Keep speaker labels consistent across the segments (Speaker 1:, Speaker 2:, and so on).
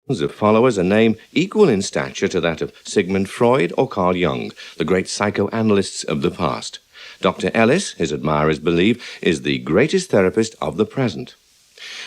Speaker 1: of followers a name equal in stature to that of Sigmund Freud or Carl Jung, the great psychoanalysts of the past. Dr. Ellis, his admirers believe, is the greatest therapist of the present.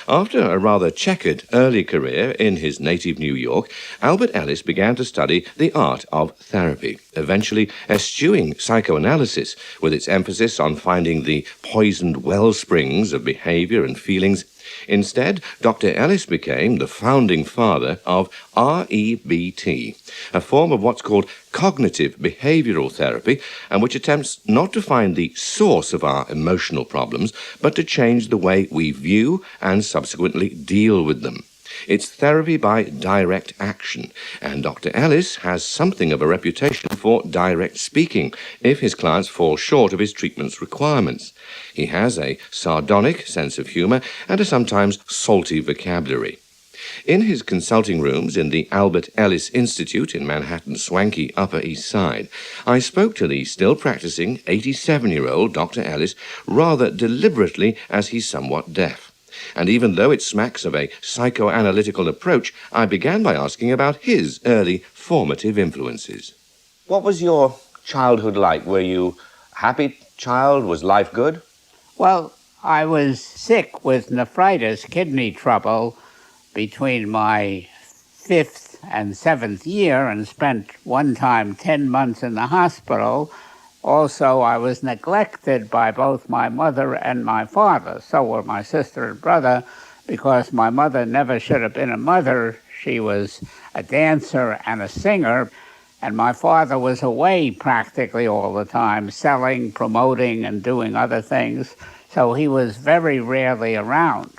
Speaker 1: After a rather checkered early career in his native New York, Albert Ellis began to study the art of therapy, eventually eschewing psychoanalysis with its emphasis on finding the poisoned well springs of behavior and feelings. Instead, Dr. Ellis became the founding father of REBT, a form of what's called cognitive behavioral therapy, and which attempts not to find the source of our emotional problems, but to change the way we view and subsequently deal with them. It's therapy by direct action, and Dr. Ellis has something of a reputation for direct speaking if his clients fall short of his treatment's requirements. He has a sardonic sense of humor and a sometimes salty vocabulary. In his consulting rooms in the Albert Ellis Institute in Manhattan's swanky Upper East Side, I spoke to the still practicing 87-year-old Dr. Ellis rather deliberately, as he's somewhat deaf. And even though it smacks of a psychoanalytical approach, I began by asking about his early formative influences.
Speaker 2: What was your childhood like? Were you a happy child? Was life good?
Speaker 3: Well, I was sick with nephritis, kidney trouble, between my 5th and 7th year and spent one time 10 months in the hospital. Also, I was neglected by both my mother and my father. So were my sister and brother, because my mother never should have been a mother. She was a dancer and a singer, and my father was away practically all the time, selling, promoting, and doing other things. So he was very rarely around.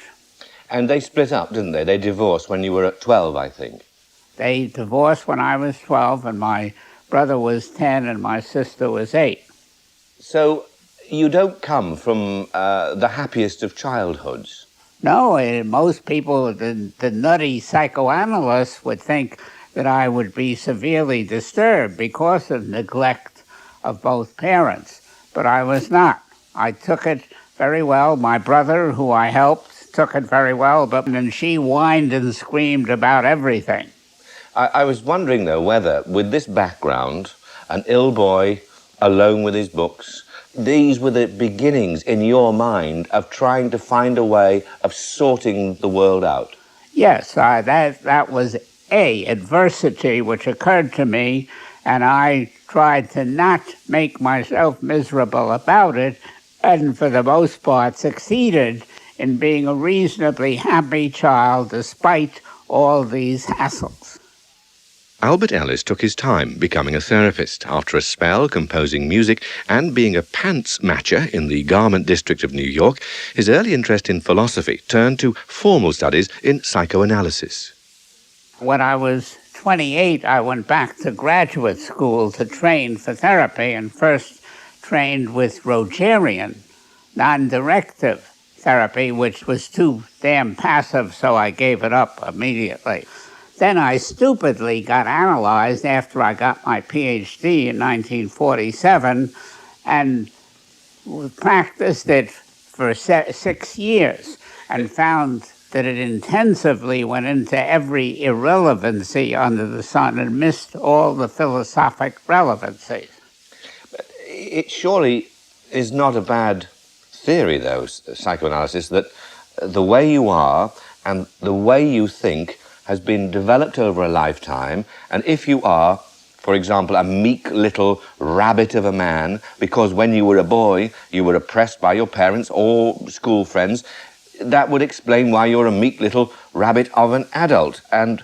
Speaker 2: And they split up, didn't they? They divorced when you were at 12, I think.
Speaker 3: They divorced when I was 12, and my brother was 10 and my sister was 8.
Speaker 2: So you don't come from the happiest of childhoods?
Speaker 3: No, most people, the nutty psychoanalysts would think that I would be severely disturbed because of neglect of both parents, but I was not. I took it very well. My brother, who I helped, took it very well, but then she whined and screamed about everything.
Speaker 2: I was wondering, though, whether, with this background, an ill boy, alone with his books, these were the beginnings in your mind of trying to find a way of sorting the world out.
Speaker 3: Yes, that was adversity which occurred to me, and I tried to not make myself miserable about it, and for the most part succeeded in being a reasonably happy child despite all these hassles.
Speaker 1: Albert Ellis took his time becoming a therapist. After a spell composing music and being a pants matcher in the garment district of New York, his early interest in philosophy turned to formal studies in psychoanalysis.
Speaker 3: When I was 28, I went back to graduate school to train for therapy, and first trained with Rogerian, non-directive therapy, which was too damn passive, so I gave it up immediately. Then I stupidly got analyzed after I got my PhD in 1947 and practiced it for 6 years and found that it intensively went into every irrelevancy under the sun and missed all the philosophic relevancies.
Speaker 2: It surely is not a bad theory, though, psychoanalysis, that the way you are and the way you think has been developed over a lifetime, and if you are, for example, a meek little rabbit of a man, because when you were a boy you were oppressed by your parents or school friends, that would explain why you're a meek little rabbit of an adult. And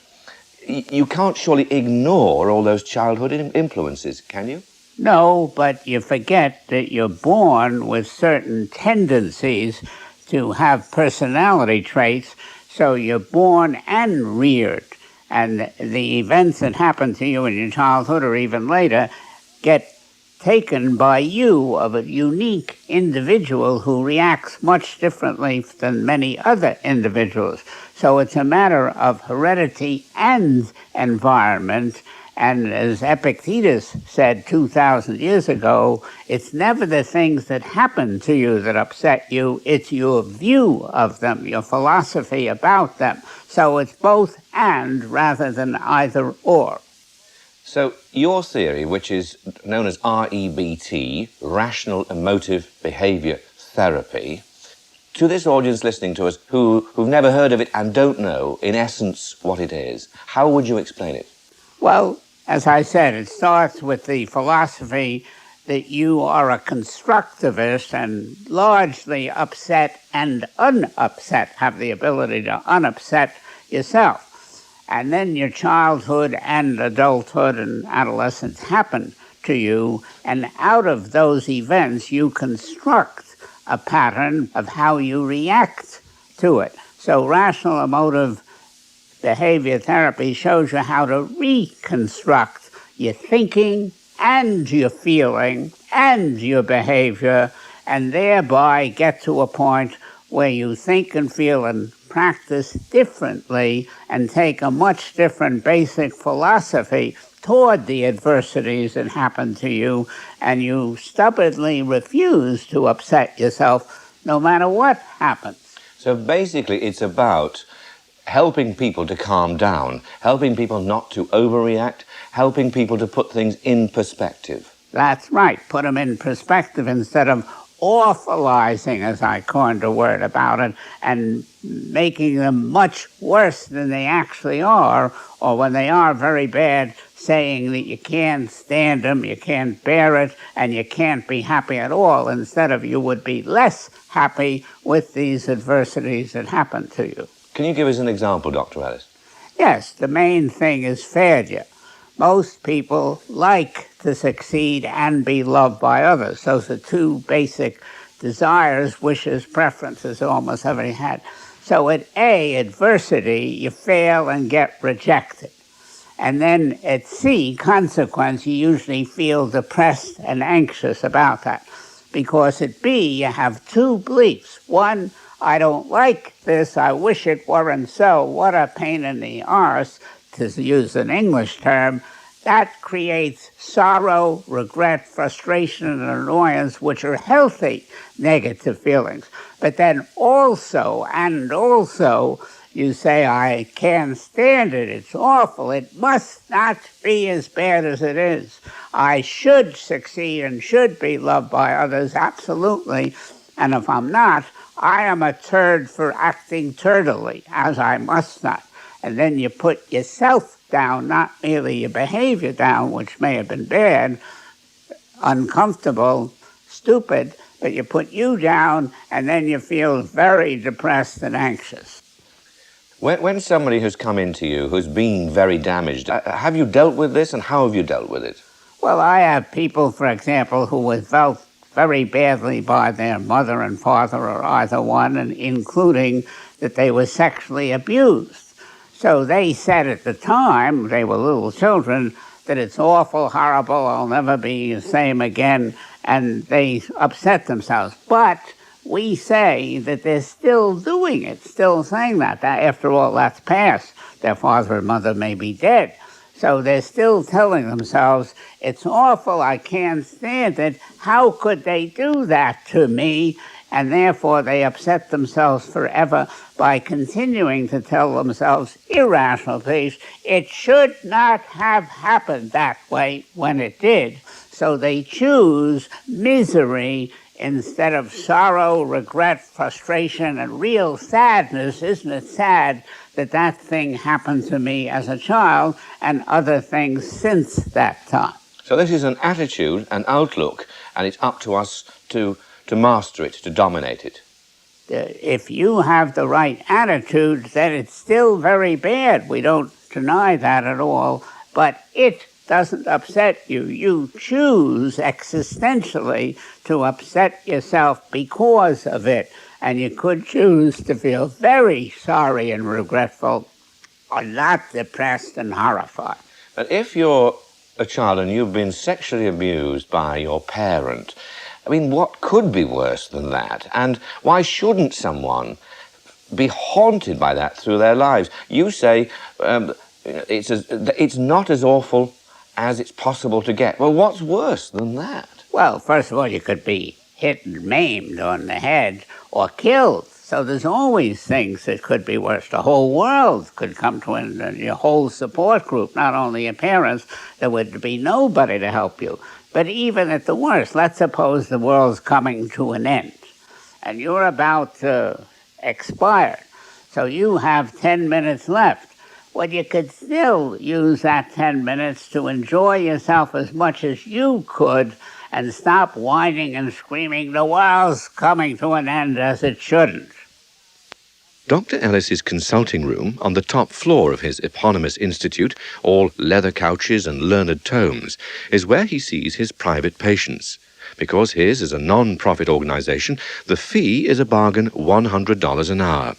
Speaker 2: you can't surely ignore all those childhood influences, can you?
Speaker 3: No, but you forget that you're born with certain tendencies to have personality traits. So you're born and reared, and the events that happen to you in your childhood or even later get taken by you, of a unique individual who reacts much differently than many other individuals. So it's a matter of heredity and environment, And as Epictetus said 2,000 years ago, it's never the things that happen to you that upset you, it's your view of them, your philosophy about them. So it's both and rather than either or.
Speaker 2: So your theory, which is known as REBT, Rational Emotive Behaviour Therapy, to this audience listening to us who've never heard of it and don't know, in essence, what it is, how would you explain it?
Speaker 3: Well, as I said, it starts with the philosophy that you are a constructivist and largely upset and unupset, have the ability to unupset yourself. And then your childhood and adulthood and adolescence happen to you, and out of those events you construct a pattern of how you react to it. So rational emotive behavior therapy shows you how to reconstruct your thinking and your feeling and your behavior, and thereby get to a point where you think and feel and practice differently and take a much different basic philosophy toward the adversities that happen to you, and you stubbornly refuse to upset yourself no matter what happens.
Speaker 2: So basically it's about helping people to calm down, helping people not to overreact, helping people to put things in perspective.
Speaker 3: That's right, put them in perspective instead of awfulizing, as I coined a word about it, and making them much worse than they actually are, or when they are very bad, saying that you can't stand them, you can't bear it, and you can't be happy at all, instead of you would be less happy with these adversities that happen to you.
Speaker 2: Can you give us an example, Dr. Ellis?
Speaker 3: Yes, the main thing is failure. Most people like to succeed and be loved by others. Those are two basic desires, wishes, preferences almost everybody had. So at A, adversity, you fail and get rejected. And then at C, consequence, you usually feel depressed and anxious about that. Because at B, you have two beliefs. One, I don't like this, I wish it weren't so, what a pain in the arse, to use an English term. That creates sorrow, regret, frustration, and annoyance, which are healthy negative feelings. But then also, you say, I can't stand it, it's awful, it must not be as bad as it is. I should succeed and should be loved by others, absolutely. And if I'm not, I am a turd for acting turdily, as I must not. And then you put yourself down, not merely your behavior down, which may have been bad, uncomfortable, stupid, but you put you down, and then you feel very depressed and anxious.
Speaker 2: When somebody has come into you who's been very damaged, have you dealt with this, and how have you dealt with it?
Speaker 3: Well, I have people, for example, who were felt very badly by their mother and father or either one, and including that they were sexually abused. So they said at the time, they were little children, that it's awful, horrible, I'll never be the same again, and they upset themselves. But we say that they're still doing it, still saying that. After all, that's past. Their father and mother may be dead. So they're still telling themselves, it's awful, I can't stand it, how could they do that to me? And therefore they upset themselves forever by continuing to tell themselves irrational things. It should not have happened that way when it did. So they choose misery instead of sorrow, regret, frustration, and real sadness. Isn't it sad that that thing happened to me as a child and other things since that time?
Speaker 2: So this is an attitude, an outlook, and it's up to us to master it, to dominate it.
Speaker 3: If you have the right attitude, then it's still very bad. We don't deny that at all, but it doesn't upset you. You choose existentially to upset yourself because of it, and you could choose to feel very sorry and regretful, or not depressed and horrified.
Speaker 2: But if you're a child and you've been sexually abused by your parent, I mean, what could be worse than that? And why shouldn't someone be haunted by that through their lives? You say it's not as awful as it's possible to get. Well, what's worse than that?
Speaker 3: Well, first of all, you could be hit and maimed on the head or killed. So there's always things that could be worse. The whole world could come to an end, your whole support group, not only your parents. There would be nobody to help you. But even at the worst, let's suppose the world's coming to an end and you're about to expire. So you have 10 minutes left. Well, you could still use that 10 minutes to enjoy yourself as much as you could and stop whining and screaming, the world's coming to an end, as it shouldn't.
Speaker 1: Dr. Ellis's consulting room, on the top floor of his eponymous institute, all leather couches and learned tomes, is where he sees his private patients. Because his is a non-profit organization, the fee is a bargain $100 an hour.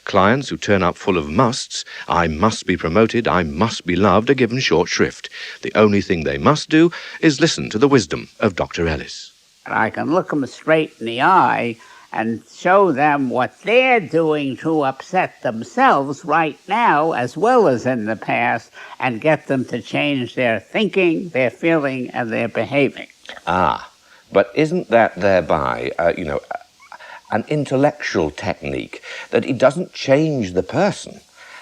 Speaker 1: Clients who turn up full of musts, I must be promoted, I must be loved, are given short shrift. The only thing they must do is listen to the wisdom of Dr. Ellis.
Speaker 3: I can look them straight in the eye and show them what they're doing to upset themselves right now as well as in the past, and get them to change their thinking, their feeling, and their behaving.
Speaker 2: But isn't that thereby, an intellectual technique, that it doesn't change the person?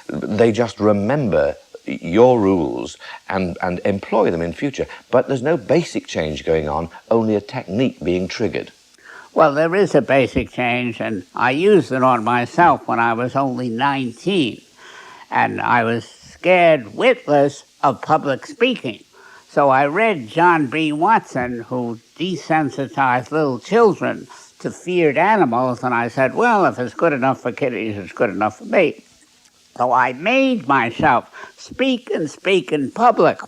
Speaker 2: They just remember your rules and employ them in future. But there's no basic change going on, only a technique being triggered.
Speaker 3: Well, there is a basic change, and I used it on myself when I was only 19. And I was scared witless of public speaking. So I read John B. Watson, who desensitized little children to feared animals, and I said, well, if it's good enough for kiddies, it's good enough for me. So I made myself speak in public,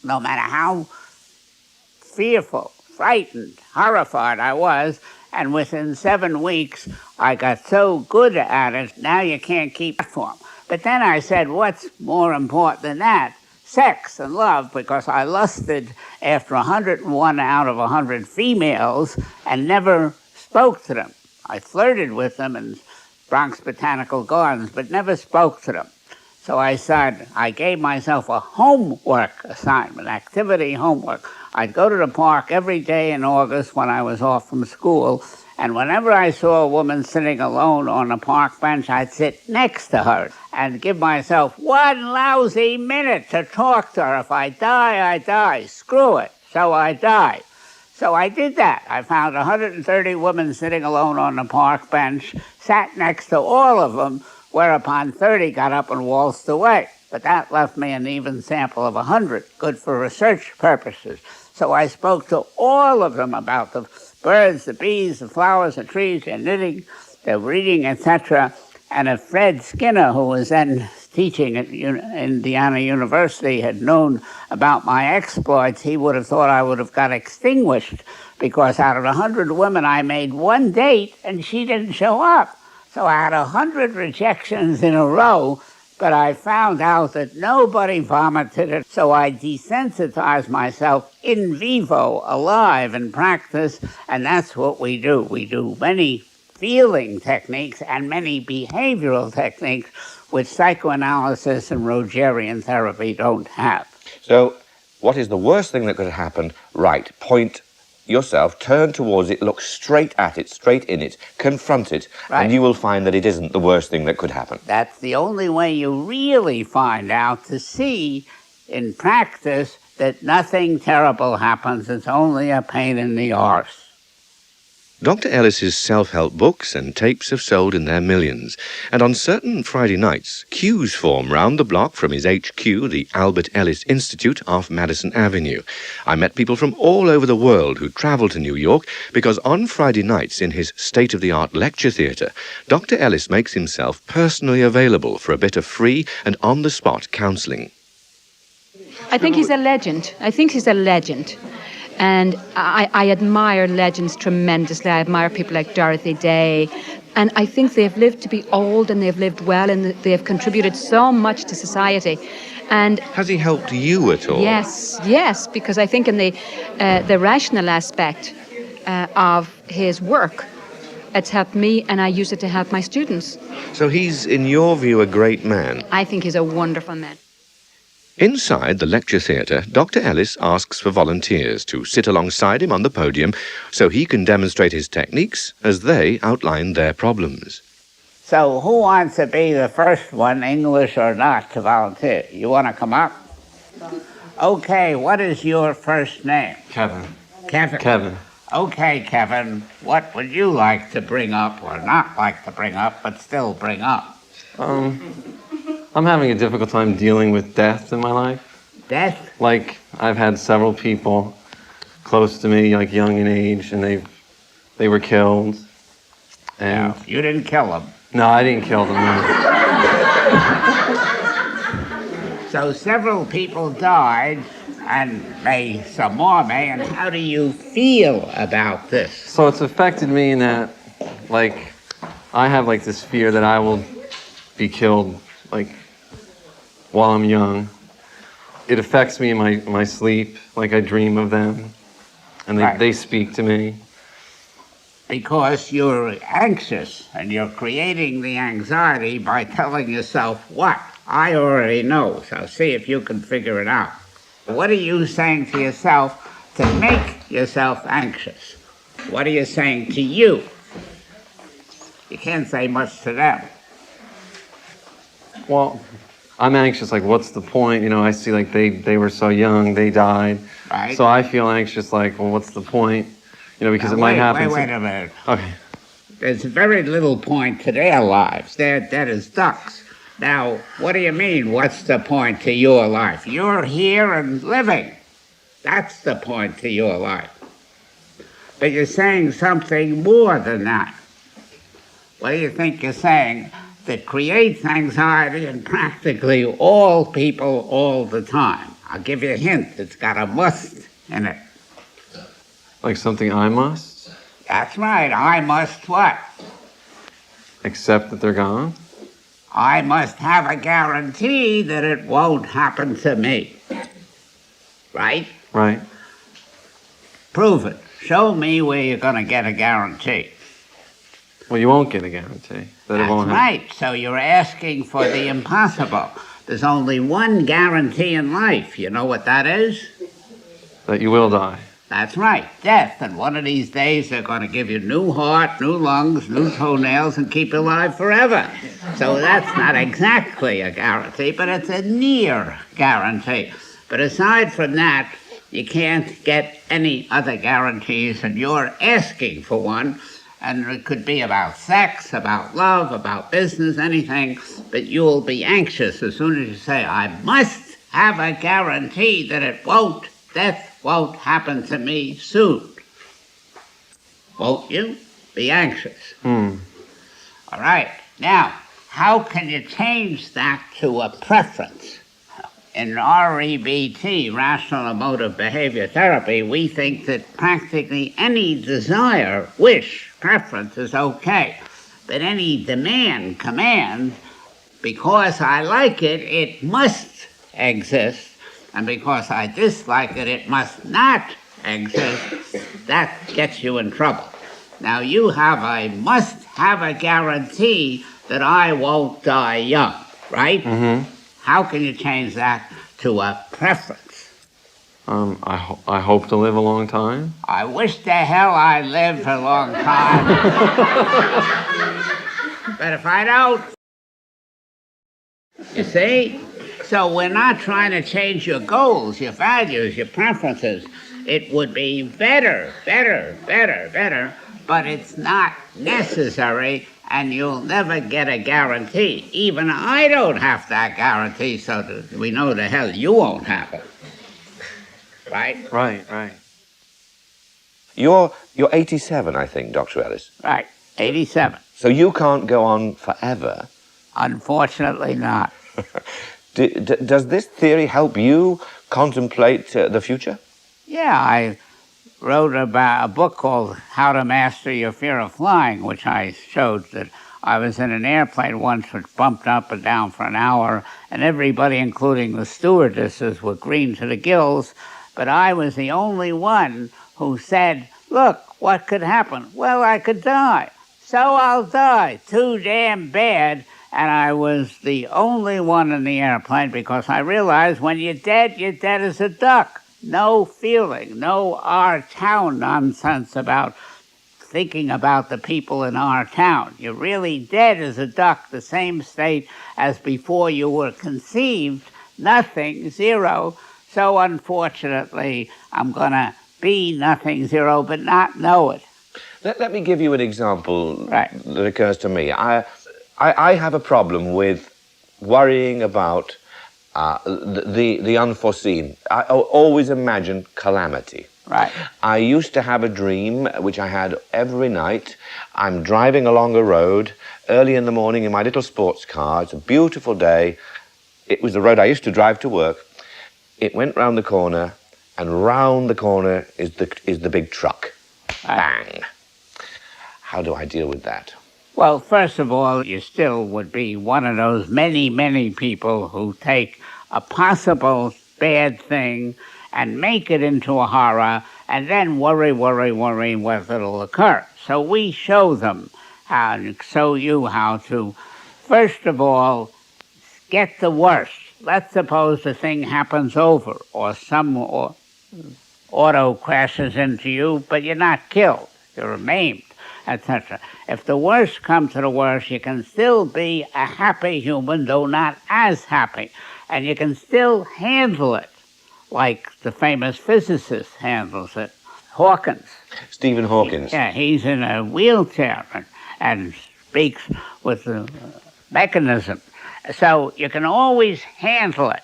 Speaker 3: no matter how fearful, frightened, horrified I was, and within 7 weeks, I got so good at it, now you can't keep it for 'em. But then I said, what's more important than that? Sex and love, because I lusted after 101 out of 100 females and never spoke to them. I flirted with them in Bronx Botanical Gardens, but never spoke to them. So I said, I gave myself a homework assignment, activity homework. I'd go to the park every day in August when I was off from school, and whenever I saw a woman sitting alone on a park bench, I'd sit next to her and give myself 1 lousy minute to talk to her. If I die, I die. Screw it. So I die. So I did that. I found 130 women sitting alone on the park bench, sat next to all of them, whereupon 30 got up and waltzed away. But that left me an even sample of 100, good for research purposes. So I spoke to all of them about the birds, the bees, the flowers, the trees, their knitting, their reading, etc. And if Fred Skinner, who was then teaching at Indiana University, had known about my exploits, he would have thought I would have got extinguished, because out of 100 women I made 1 date and she didn't show up. So I had 100 rejections in a row, but I found out that nobody vomited it. So I desensitized myself in vivo, alive, in practice, and that's what we do. We do many feeling techniques and many behavioral techniques which psychoanalysis and Rogerian therapy don't have.
Speaker 2: So what is the worst thing that could happen? Right, point yourself, turn towards it, look straight at it, straight in it, confront it,
Speaker 3: right.
Speaker 2: And you will find that it isn't the worst thing that could happen.
Speaker 3: That's the only way you really find out, to see in practice that nothing terrible happens. It's only a pain in the arse.
Speaker 1: Dr. Ellis's self-help books and tapes have sold in their millions, and on certain Friday nights, queues form round the block from his HQ, the Albert Ellis Institute, off Madison Avenue. I met people from all over the world who travel to New York because on Friday nights in his state-of-the-art lecture theatre, Dr. Ellis makes himself personally available for a bit of free and on-the-spot counselling.
Speaker 4: I think he's a legend. And I admire legends tremendously. I admire people like Dorothy Day. And I think they've lived to be old, and they've lived well, and they have contributed so much to society. And
Speaker 1: has he helped you at all?
Speaker 4: Yes, because I think in the rational aspect of his work, it's helped me, and I use it to help my students.
Speaker 1: So he's, in your view, a great man?
Speaker 4: I think he's a wonderful man.
Speaker 1: Inside the lecture theatre, Dr. Ellis asks for volunteers to sit alongside him on the podium so he can demonstrate his techniques as they outline their problems.
Speaker 3: So who wants to be the first one, English or not, to volunteer? You want to come up? Okay, what is your first name?
Speaker 5: Kevin.
Speaker 3: Kevin.
Speaker 5: Kevin.
Speaker 3: Okay, Kevin, what would you like to bring up, or not like to bring up, but still bring up?
Speaker 5: I'm having a difficult time dealing with death in my life.
Speaker 3: Death?
Speaker 5: Like, I've had several people close to me, like young in age, and they were killed. And
Speaker 3: No, you didn't kill them.
Speaker 5: no, I didn't kill them. No.
Speaker 3: So several people died, and some more may, and how do you feel about this?
Speaker 5: So it's affected me in that, like, I have like this fear that I will be killed, like, while I'm young. It affects me in my sleep, like I dream of them, and
Speaker 3: Right.
Speaker 5: they speak to me.
Speaker 3: Because you're anxious, and you're creating the anxiety by telling yourself what? I already know, so see if you can figure it out. What are you saying to yourself to make yourself anxious? What are you saying to you? You can't say much to them.
Speaker 5: Well, I'm anxious, like, what's the point? You know, I see, like, they were so young, they died.
Speaker 3: Right.
Speaker 5: So I feel anxious, like, well, what's the point? You know, because
Speaker 3: Now,
Speaker 5: it might happen.
Speaker 3: Wait a minute.
Speaker 5: Okay.
Speaker 3: There's very little point to their lives. They're dead as ducks. Now, what do you mean, what's the point to your life? You're here and living. That's the point to your life. But you're saying something more than that. What do you think you're saying that creates anxiety in practically all people all the time? I'll give you a hint. It's got a must in it.
Speaker 5: Like something I must
Speaker 3: That's right. I must what?
Speaker 5: accept that they're gone.
Speaker 3: I must have a guarantee that it won't happen to me. Right?
Speaker 5: Right.
Speaker 3: Prove it. Show me where you're going to get a guarantee.
Speaker 5: Well, you won't get a guarantee that it won't
Speaker 3: That's
Speaker 5: happen.
Speaker 3: right. So you're asking for the impossible. There's only one guarantee in life. You know what that is?
Speaker 5: That you will die.
Speaker 3: That's right, death. And one of these days they're going to give you new heart, new lungs, new toenails, and keep you alive forever. So that's not exactly a guarantee, but it's a near guarantee. But aside from that, you can't get any other guarantees, and you're asking for one. And it could be about sex, about love, about business, anything, but you'll be anxious as soon as you say, I must have a guarantee that death won't happen to me soon. Won't you? Be anxious. All right. Now, how can you change that to a preference? In REBT, Rational Emotive Behavior Therapy, we think that practically any desire, wish, preference is okay. But any demand, command, because I like it, it must exist. And because I dislike it, it must not exist. That gets you in trouble. Now you have must have a guarantee that I won't die young, right?
Speaker 5: Mm-hmm.
Speaker 3: How can you change that to a preference?
Speaker 5: I hope to live a long time.
Speaker 3: I wish the hell I lived a long time. But if I don't, you see? So we're not trying to change your goals, your values, your preferences. It would be better, but it's not necessary, and you'll never get a guarantee. Even I don't have that guarantee, so that we know the hell you won't have it. Right?
Speaker 5: Right.
Speaker 2: You're 87, I think, Dr. Ellis.
Speaker 3: Right. 87.
Speaker 2: So you can't go on forever.
Speaker 3: Unfortunately not.
Speaker 2: Does this theory help you contemplate the future?
Speaker 3: Yeah, I wrote about a book called How to Master Your Fear of Flying, which I showed that I was in an airplane once which bumped up and down for an hour, and everybody, including the stewardesses, were green to the gills, but I was the only one who said, look, what could happen? Well, I could die. So I'll die. Too damn bad. and I was the only one in the airplane because I realized when you're dead as a duck. No feeling, no our town nonsense about thinking about the people in our town. You're really dead as a duck, the same state as before you were conceived, nothing, zero. So unfortunately, I'm going to be nothing, zero, but not know it.
Speaker 2: Let me give you an example
Speaker 3: Right.
Speaker 2: that occurs to me. I have a problem with worrying about the unforeseen. I always imagine calamity.
Speaker 3: Right.
Speaker 2: I used to have a dream, which I had every night. I'm driving along a road early in the morning in my little sports car. It's a beautiful day. It was the road I used to drive to work. It went round the corner, and round the corner is the big truck. Bang. How do I deal with that?
Speaker 3: Well, first of all, you still would be one of those many, many people who take a possible bad thing and make it into a horror and then worry whether it'll occur. So we show them show you how to, first of all, get the worst. Let's suppose the thing happens over or some auto crashes into you, but you're not killed, you're maimed, etc. If the worst comes to the worst, you can still be a happy human, though not as happy, and you can still handle it, like the famous physicist handles it, Hawkins.
Speaker 2: Stephen Hawkins.
Speaker 3: Yeah, he's in a wheelchair and speaks with the mechanism. So you can always handle it.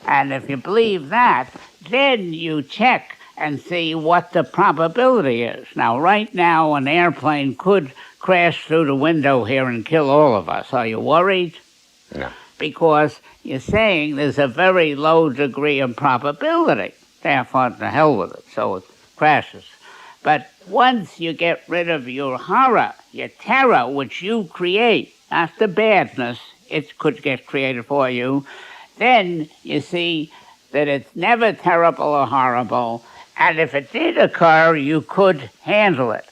Speaker 3: And if you believe that, then you check and see what the probability is. Now, right now, an airplane could crash through the window here and kill all of us. Are you worried?
Speaker 2: No.
Speaker 3: Because you're saying there's a very low degree of probability. Therefore, to hell with it, so it crashes. But once you get rid of your horror, your terror, which you create, not the badness, it could get created for you, then you see that it's never terrible or horrible, and if it did occur, you could handle it.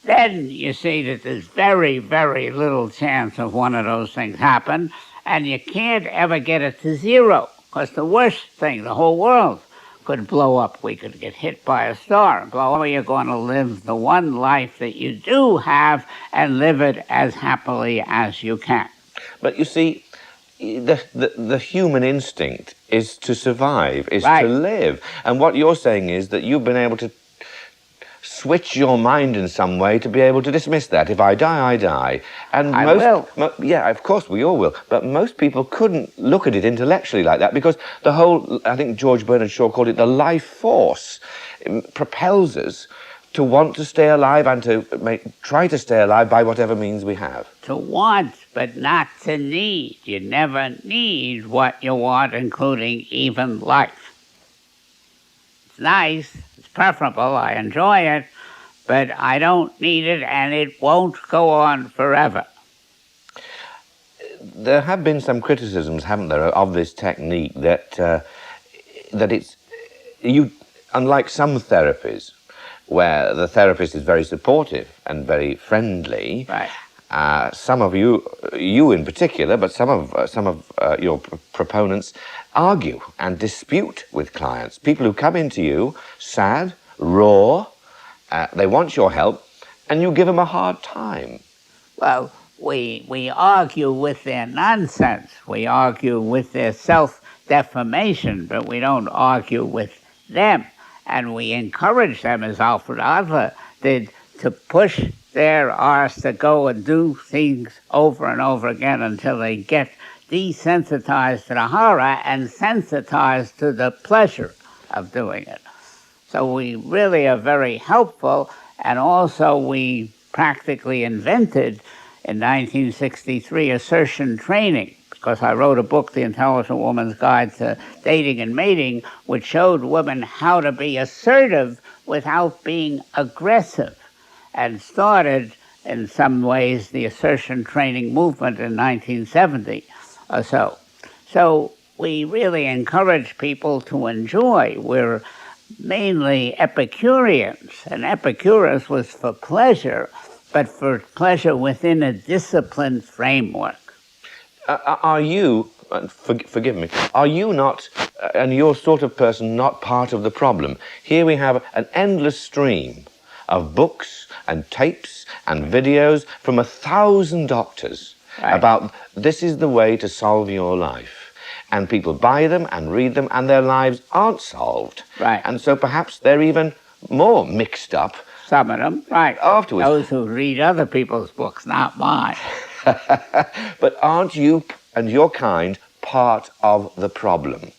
Speaker 3: Then you see that there's very, very little chance of one of those things happen, and you can't ever get it to zero, because the worst thing, the whole world could blow up. We could get hit by a star and blow up. You're going to live the one life that you do have and live it as happily as you can.
Speaker 2: But you see, the human instinct is to survive, is
Speaker 3: Right.
Speaker 2: to live. And what you're saying is that you've been able to switch your mind in some way to be able to dismiss that. If I die, I die. And
Speaker 3: I will.
Speaker 2: Yeah, of course, we all will. But most people couldn't look at it intellectually like that because the whole, I think George Bernard Shaw called it the life force, propels us to want to stay alive and to try to stay alive by whatever means we have.
Speaker 3: To want, but not to need. You never need what you want, including even life. It's nice, it's preferable, I enjoy it, but I don't need it and it won't go on forever.
Speaker 2: There have been some criticisms, haven't there, of this technique that it's, unlike some therapies, where the therapist is very supportive and very friendly.
Speaker 3: Right.
Speaker 2: Some of you in particular, but some of your proponents argue and dispute with clients. People who come into you sad, raw, they want your help, and you give them a hard time.
Speaker 3: Well, we argue with their nonsense. We argue with their self-defamation, but we don't argue with them. And we encourage them, as Alfred Adler did, to push their arse to go and do things over and over again until they get desensitized to the horror and sensitized to the pleasure of doing it. So we really are very helpful, and also we practically invented in 1963 assertion training, because I wrote a book, The Intelligent Woman's Guide to Dating and Mating, which showed women how to be assertive without being aggressive, and started, in some ways, the assertion training movement in 1970 or so. So we really encourage people to enjoy. We're mainly Epicureans, and Epicurus was for pleasure, but for pleasure within a disciplined framework.
Speaker 2: Are you, forgive me, are you not, and you're sort of person, not part of the problem? Here we have an endless stream of books and tapes and videos from 1,000 doctors about this is the way to solve your life. And people buy them and read them, and their lives aren't solved.
Speaker 3: Right.
Speaker 2: And so perhaps they're even more mixed up.
Speaker 3: Some of them, right.
Speaker 2: Afterwards.
Speaker 3: Those who read other people's books, not mine.
Speaker 2: But aren't you and your kind part of the problem?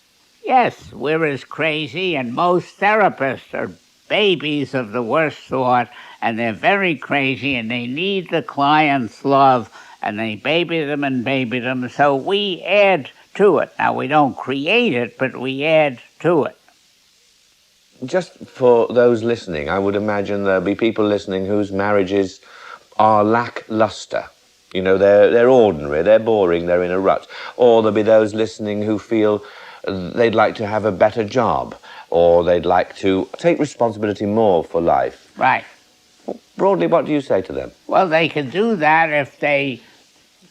Speaker 3: Yes, we're as crazy, and most therapists are babies of the worst sort, and they're very crazy, and they need the client's love, and they baby them, so we add to it. Now, we don't create it, but we add to it.
Speaker 2: Just for those listening, I would imagine there'll be people listening whose marriages are lackluster. You know, they're ordinary, they're boring, they're in a rut. Or there'll be those listening who feel they'd like to have a better job, or they'd like to take responsibility more for life.
Speaker 3: Right.
Speaker 2: Broadly, what do you say to them?
Speaker 3: Well, they can do that if they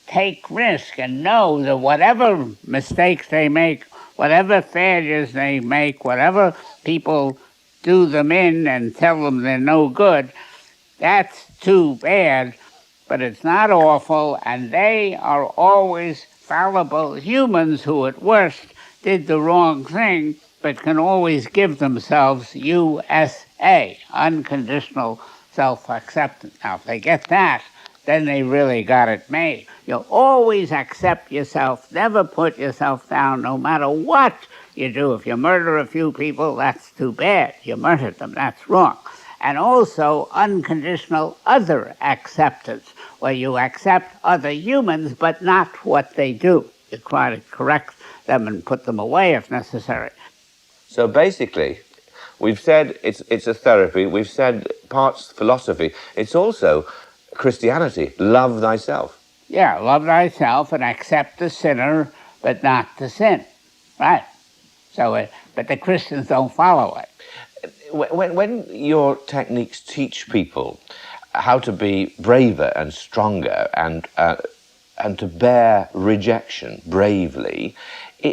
Speaker 3: take risk and know that whatever mistakes they make, whatever failures they make, whatever people do them in and tell them they're no good, that's too bad, but it's not awful, and they are always fallible humans who at worst did the wrong thing, but can always give themselves USA, unconditional self-acceptance. Now, if they get that, then they really got it made. You always accept yourself, never put yourself down, no matter what you do. If you murder a few people, that's too bad. You murdered them, that's wrong. And also unconditional other acceptance, where you accept other humans, but not what they do. You try to correct them and put them away if necessary.
Speaker 2: So basically, we've said it's a therapy, we've said parts philosophy, it's also Christianity, love thyself.
Speaker 3: Yeah, love thyself and accept the sinner, but not the sin. Right. So, but the Christians don't follow it.
Speaker 2: When your techniques teach people how to be braver and stronger and to bear rejection bravely,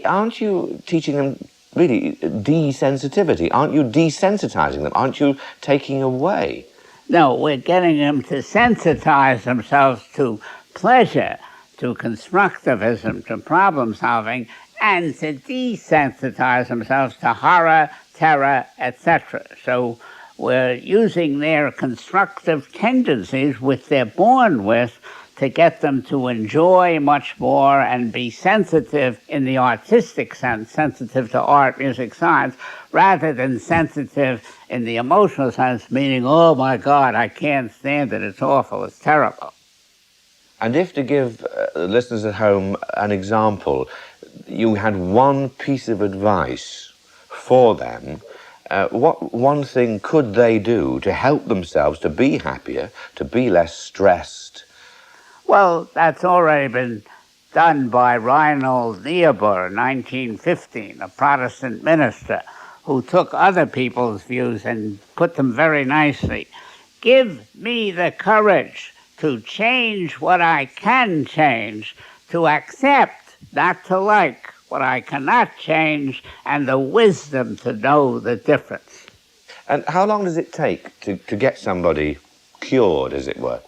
Speaker 2: aren't you teaching them really desensitivity? Aren't you desensitizing them? Aren't you taking away?
Speaker 3: No, we're getting them to sensitize themselves to pleasure, to constructivism, to problem solving, and to desensitize themselves to horror, terror, etc. So we're using their constructive tendencies, which they're born with, to get them to enjoy much more and be sensitive in the artistic sense, sensitive to art, music, science, rather than sensitive in the emotional sense, meaning, oh my God, I can't stand it, it's awful, it's terrible.
Speaker 2: And if to give listeners at home an example, you had one piece of advice for them, what one thing could they do to help themselves to be happier, to be less stressed?
Speaker 3: Well, that's already been done by Reinhold Niebuhr in 1915, a Protestant minister who took other people's views and put them very nicely. Give me the courage to change what I can change, to accept, not to like, what I cannot change, and the wisdom to know the difference.
Speaker 2: And how long does it take to get somebody cured, as it were?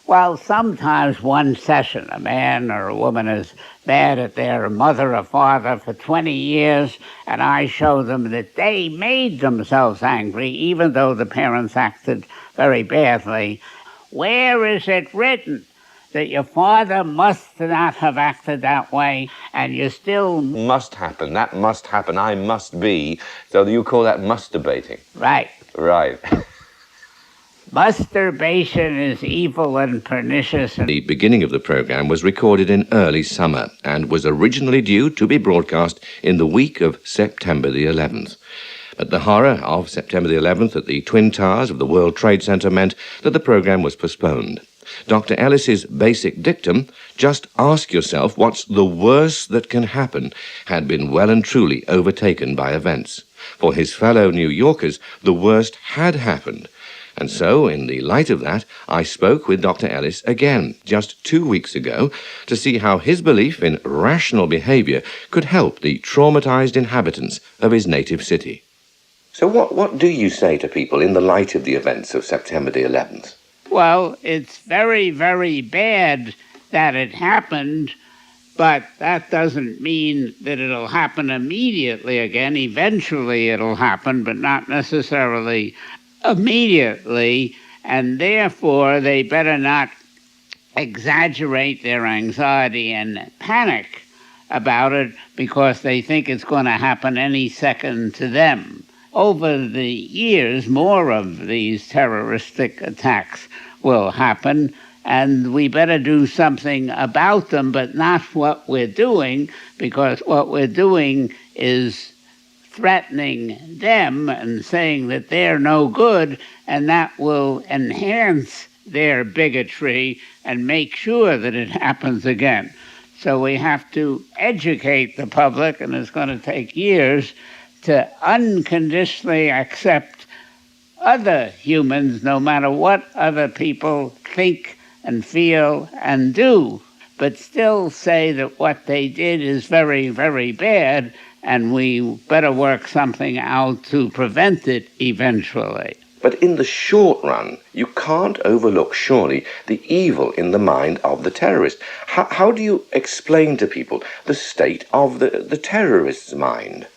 Speaker 3: Well, sometimes one session. A man or a woman is mad at their mother or father for 20 years, and I show them that they made themselves angry, even though the parents acted very badly. Where is it written that your father must not have acted that way, and you still...
Speaker 2: Must happen, that must happen, I must be. So you call that masturbating?
Speaker 3: Right.
Speaker 2: Right.
Speaker 3: Masturbation is evil and pernicious.
Speaker 1: The beginning of the program was recorded in early summer and was originally due to be broadcast in the week of September the 11th. But the horror of September the 11th at the Twin Towers of the World Trade Center meant that the program was postponed. Dr. Ellis's basic dictum, just ask yourself what's the worst that can happen, had been well and truly overtaken by events. For his fellow New Yorkers, the worst had happened, And so, in the light of that, I spoke with Dr. Ellis again, just 2 weeks ago, to see how his belief in rational behavior could help the traumatized inhabitants of his native city. So what do you say to people in the light of the events of September the 11th?
Speaker 3: Well, it's very, very bad that it happened, but that doesn't mean that it'll happen immediately again. Eventually it'll happen, but not necessarily immediately, and therefore they better not exaggerate their anxiety and panic about it because they think it's going to happen any second to them. Over the years, more of these terroristic attacks will happen, and we better do something about them, but not what we're doing, because what we're doing is threatening them and saying that they're no good, and that will enhance their bigotry and make sure that it happens again. So we have to educate the public, and it's going to take years to unconditionally accept other humans, no matter what other people think and feel and do, but still say that what they did is very, very bad, and we better work something out to prevent it eventually.
Speaker 1: But in the short run, you can't overlook, surely, the evil in the mind of the terrorist. How do you explain to people the state of the terrorist's mind?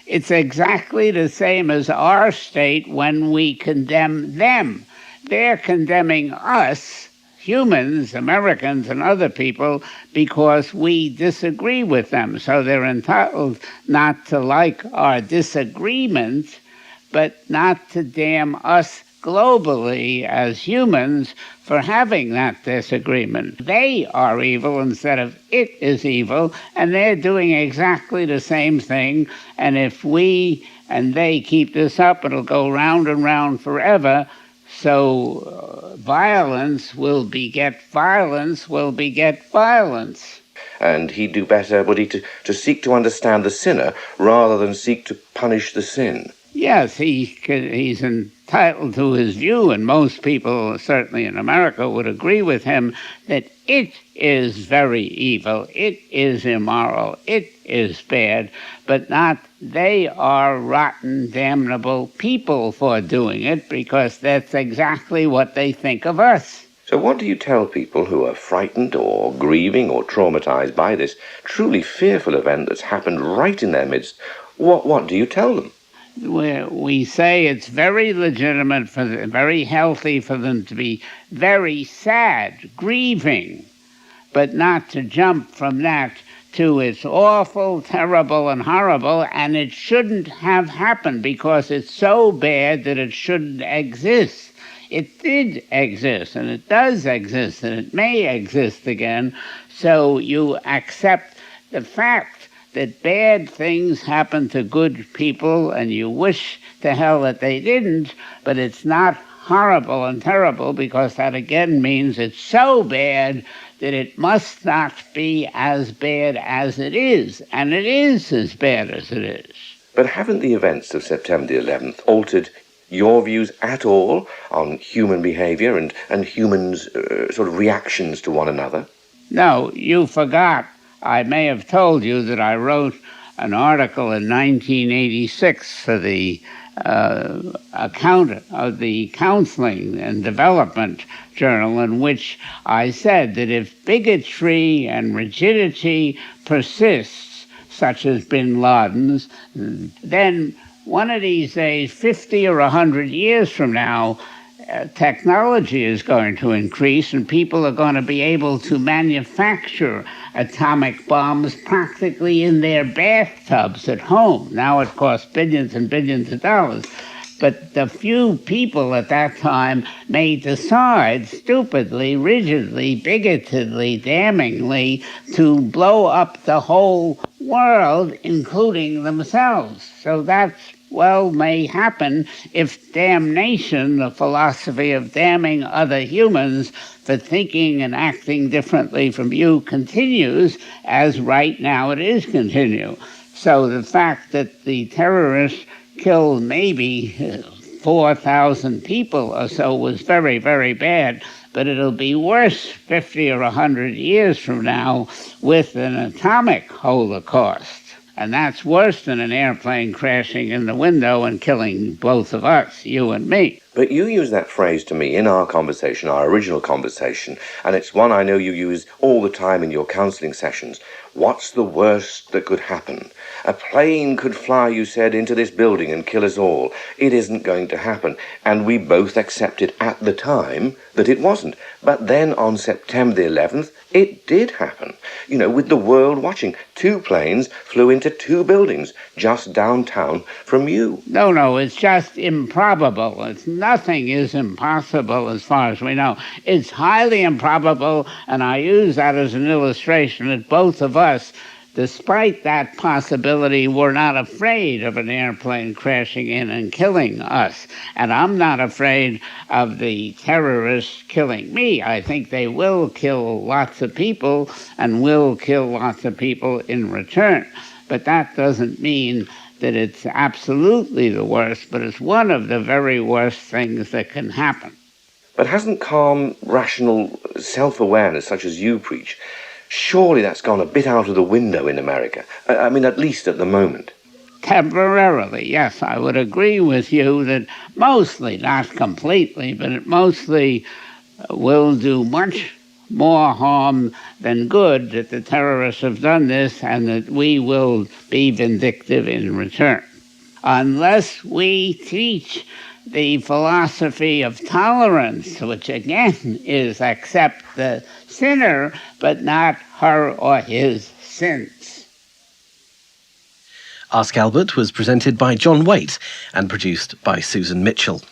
Speaker 3: It's exactly the same as our state when we condemn them. They're condemning us, humans, Americans and other people, because we disagree with them. So they're entitled not to like our disagreement, but not to damn us globally as humans for having that disagreement. They are evil instead of it is evil, and they're doing exactly the same thing. And if we and they keep this up, it'll go round and round forever. So violence will beget violence will beget violence.
Speaker 1: And he'd do better, would he, to seek to understand the sinner rather than seek to punish the sin?
Speaker 3: Yes, he's entitled to his view, and most people, certainly in America, would agree with him that it is very evil, it is immoral, it is bad, but not they are rotten, damnable people for doing it, because that's exactly what they think of us.
Speaker 1: So what do you tell people who are frightened or grieving or traumatized by this truly fearful event that's happened right in their midst? What do you tell them?
Speaker 3: We say it's very legitimate, very healthy for them to be very sad, grieving, but not to jump from that to it's awful, terrible, and horrible, and it shouldn't have happened because it's so bad that it shouldn't exist. It did exist, and it does exist, and it may exist again, so you accept the fact that bad things happen to good people, and you wish to hell that they didn't, but it's not horrible and terrible, because that again means it's so bad that it must not be as bad as it is, and it is as bad as it is.
Speaker 1: But haven't the events of September the 11th altered your views at all on human behavior and humans' sort of reactions to one another?
Speaker 3: No, you forgot. I may have told you that I wrote an article in 1986 for the account of the Counseling and Development Journal, in which I said that if bigotry and rigidity persists, such as bin Laden's, then one of these days, 50 or 100 years from now, technology is going to increase and people are going to be able to manufacture atomic bombs practically in their bathtubs at home. Now it costs billions and billions of dollars. But the few people at that time may decide stupidly, rigidly, bigotedly, damningly to blow up the whole world, including themselves. So that's may happen if damnation, the philosophy of damning other humans for thinking and acting differently from you, continues, as right now it is continue. So the fact that the terrorists killed maybe 4,000 people or so was very, very bad. But it'll be worse 50 or 100 years from now with an atomic holocaust. And that's worse than an airplane crashing in the window and killing both of us, you and me.
Speaker 1: But you use that phrase to me in our conversation, our original conversation, and it's one I know you use all the time in your counselling sessions. What's the worst that could happen? A plane could fly, you said, into this building and kill us all. It isn't going to happen. And we both accepted at the time that it wasn't. But then on September the 11th, it did happen. You know, with the world watching. 2 planes flew into 2 buildings just downtown from you.
Speaker 3: No, it's just improbable. Nothing is impossible as far as we know. It's highly improbable, and I use that as an illustration that both of us, despite that possibility, we're not afraid of an airplane crashing in and killing us. And I'm not afraid of the terrorists killing me. I think they will kill lots of people and will kill lots of people in return. But that doesn't mean that it's absolutely the worst, but it's one of the very worst things that can happen.
Speaker 1: But hasn't calm, rational self-awareness, such as you preach, surely that's gone a bit out of the window in America? I mean, at least at the moment.
Speaker 3: Temporarily, yes, I would agree with you that mostly, not completely, but it mostly will do much more harm than good that the terrorists have done this and that we will be vindictive in return. Unless we teach the philosophy of tolerance, which again is accept the sinner, but not her or his sins.
Speaker 6: Ask Albert was presented by John Waite and produced by Susan Mitchell.